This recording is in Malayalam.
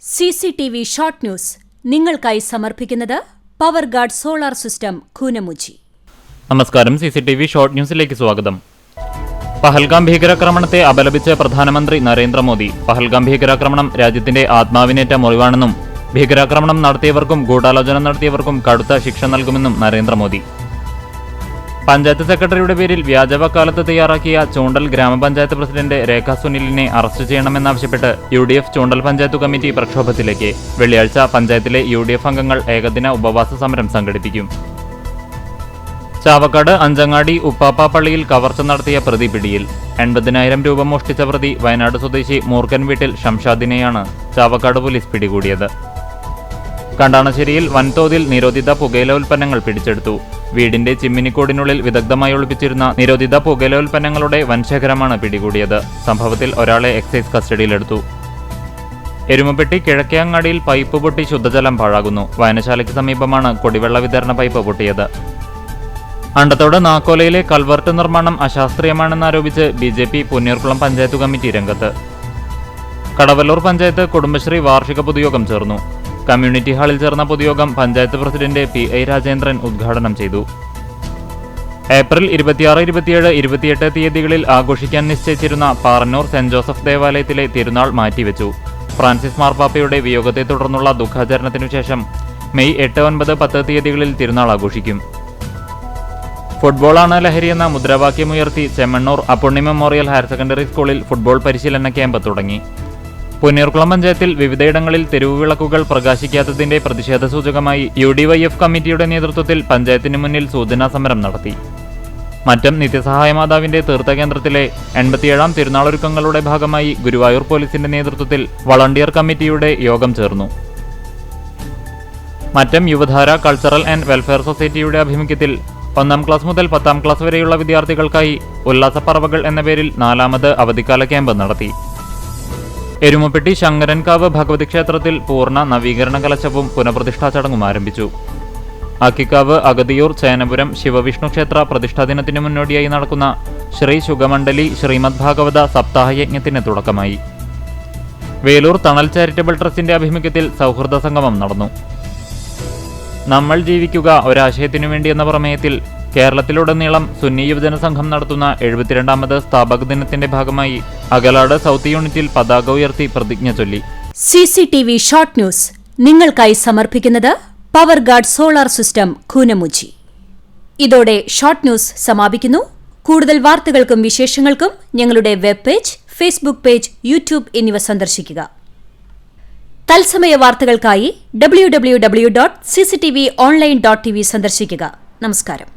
CCTV ഷോർട്ട് ന്യൂസ് നിങ്ങൾക്കായി സമർപ്പിക്കുന്നത് power guard solar system Koonamuchi. നമസ്കാരം. CCTV ഷോർട്ട് ന്യൂസിലേക്ക് സ്വാഗതം. പഹൽഗാം ഭീകരാക്രമണത്തെ അപലപിച്ച് പ്രധാനമന്ത്രി നരേന്ദ്രമോദി. പഹൽഗാം ഭീകരാക്രമണം രാജ്യത്തിന്റെ ആത്മാവിനേറ്റ മുറിവാണെന്നും ഭീകരാക്രമണം നടത്തിയവർക്കും ഗൂഢാലോചന നടത്തിയവർക്കും കടുത്ത ശിക്ഷ നൽകുമെന്നും നരേന്ദ്രമോദി. പഞ്ചായത്ത് സെക്രട്ടറിയുടെ പേരിൽ വ്യാജവക്കാലത്ത് തയ്യാറാക്കിയ ചൂണ്ടൽ ഗ്രാമപഞ്ചായത്ത് പ്രസിഡന്റ് രേഖ സുനിലിനെ അറസ്റ്റ് ചെയ്യണമെന്നാവശ്യപ്പെട്ട് UDF ചൂണ്ടൽ പഞ്ചായത്ത് കമ്മിറ്റി പ്രക്ഷോഭത്തിലേക്ക്. വെള്ളിയാഴ്ച പഞ്ചായത്തിലെ UDF അംഗങ്ങൾ ഏകദിന ഉപവാസ സമരം സംഘടിപ്പിക്കും. ചാവക്കാട് അഞ്ചങ്ങാടി ഉപ്പാപ്പ പള്ളിയിൽ കവർച്ച നടത്തിയ പ്രതി പിടിയിൽ. 80,000 രൂപ മോഷ്ടിച്ച പ്രതി വയനാട് സ്വദേശി മൂർഖൻ വീട്ടിൽ ഷംഷാദിനെയാണ് ചാവക്കാട് പോലീസ് പിടികൂടിയത്. കണ്ടാണശ്ശേരിയിൽ വൻതോതിൽ നിരോധിത പുകയില ഉൽപ്പന്നങ്ങൾ പിടിച്ചെടുത്തു. വീടിന്റെ ചിമ്മിനിക്കോടിനുള്ളിൽ വിദഗ്ധമായി ഒളിപ്പിച്ചിരുന്ന നിരോധിത പുകയില ഉൽപ്പന്നങ്ങളുടെ വൻശേഖരമാണ് പിടികൂടിയത്. സംഭവത്തിൽ ഒരാളെ എക്സൈസ് കസ്റ്റഡിയിലെടുത്തു. എരുമപ്പെട്ടി കിഴക്കേങ്ങാടിയിൽ പൈപ്പ് പൊട്ടി ശുദ്ധജലം പാഴാകുന്നു. വായനശാലയ്ക്ക് സമീപമാണ് കുടിവെള്ള വിതരണ പൈപ്പ് പൊട്ടിയത്. അണ്ടത്തോട് നാക്കോലയിലെ കൾവർട്ട് നിർമ്മാണം അശാസ്ത്രീയമാണെന്നാരോപിച്ച് BJP പുന്നീർകുളം പഞ്ചായത്ത് കമ്മിറ്റി രംഗത്ത്. കടവല്ലൂർ പഞ്ചായത്ത് കുടുംബശ്രീ വാർഷിക പൊതുയോഗം ചേർന്നു. കമ്മ്യൂണിറ്റി ഹാളിൽ ചേർന്ന പൊതുയോഗം പഞ്ചായത്ത് പ്രസിഡന്റ് PI രാജേന്ദ്രൻ ഉദ്ഘാടനം ചെയ്തു. ഏപ്രിൽ 26, 27, 28 തീയതികളിൽ ആഘോഷിക്കാൻ നിശ്ചയിച്ചിരുന്ന പാറന്നൂർ സെന്റ് ജോസഫ് ദേവാലയത്തിലെ തിരുനാൾ മാറ്റിവെച്ചു. ഫ്രാൻസിസ് മാർപ്പാപ്പയുടെ വിയോഗത്തെ തുടർന്നുള്ള ദുഃഖാചരണത്തിനു ശേഷം മെയ് 8, 9, 10 തീയതികളിൽ തിരുനാൾ ആഘോഷിക്കും. ഫുട്ബോളാണ് ലഹരിയെന്ന മുദ്രാവാക്യമുയർത്തി Chemmannur Appunni memorial higher secondary സ്കൂളിൽ ഫുട്ബോൾ പരിശീലന ക്യാമ്പ് തുടങ്ങി. പുന്നീർകുളം പഞ്ചായത്തിൽ വിവിധയിടങ്ങളിൽ തെരുവു വിളക്കുകൾ പ്രകാശിക്കാത്തതിന്റെ പ്രതിഷേധ സൂചകമായി UDYF കമ്മിറ്റിയുടെ നേതൃത്വത്തിൽ പഞ്ചായത്തിന് മുന്നിൽ സൂചനാ സമരം നടത്തി. മറ്റം നിത്യസഹായ മാതാവിന്റെ തീർത്ഥകേന്ദ്രത്തിലെ 87ാം തിരുനാളൊരുക്കങ്ങളുടെ ഭാഗമായി ഗുരുവായൂർ പോലീസിന്റെ നേതൃത്വത്തിൽ വളണ്ടിയർ കമ്മിറ്റിയുടെ യോഗം ചേർന്നു. Mattam Yuvadhara cultural and welfare സൊസൈറ്റിയുടെ ആഭിമുഖ്യത്തിൽ 1ാം ക്ലാസ് മുതൽ 10ാം ക്ലാസ് വരെയുള്ള വിദ്യാർത്ഥികൾക്കായി ഉല്ലാസപ്പറവകൾ എന്ന പേരിൽ 4ാമത് അവധിക്കാല ക്യാമ്പ് നടത്തി. എരുമപ്പെട്ടി ശങ്കരൻകാവ് ഭഗവതി ക്ഷേത്രത്തിൽ പൂർണ്ണ നവീകരണ കലശവും പുനഃപ്രതിഷ്ഠാ ചടങ്ങും ആരംഭിച്ചു. ആക്കിക്കാവ് അഗതിയൂർ ചേനപുരം ശിവവിഷ്ണു ക്ഷേത്ര പ്രതിഷ്ഠാദിനത്തിന് മുന്നോടിയായി നടക്കുന്ന ശ്രീ ശുഗമണ്ഡലി ശ്രീമദ് ഭാഗവത സപ്താഹയജ്ഞത്തിന് തുടക്കമായി. വേലൂർ തണൽ ചാരിറ്റബിൾ ട്രസ്റ്റിന്റെ ആഭിമുഖ്യത്തിൽ സൗഹൃദ സംഗമം നടന്നു. നമ്മൾ ജീവിക്കുക ഒരാശയത്തിനു വേണ്ടി എന്ന പ്രമേയത്തിൽ കേരളത്തിലുടനീളം സുന്നി യുവജന സംഘം നടത്തുന്ന 72ാമത് സ്ഥാപക ദിനത്തിന്റെ ഭാഗമായി അകലാട് സൗത്ത് യൂണിറ്റിൽ പതാക ഉയർത്തി പ്രതിജ്ഞ ചൊല്ലി. CCTV ഷോർട്ട് ന്യൂസ് നിങ്ങൾക്കായി സമർപ്പിക്കുന്നത് power guard solar system Koonamuchi. ഇതോടെ ഷോർട്ട് ന്യൂസ് സമാപിക്കുന്നു. കൂടുതൽ വാർത്തകൾക്കും വിശേഷങ്ങൾക്കും ഞങ്ങളുടെ web page, Facebook page, YouTube എന്നിവ സന്ദർശിക്കുക. തത്സമയ വാർത്തകൾക്കായി www.cctv online.tv സന്ദർശിക്കുക. നമസ്കാരം.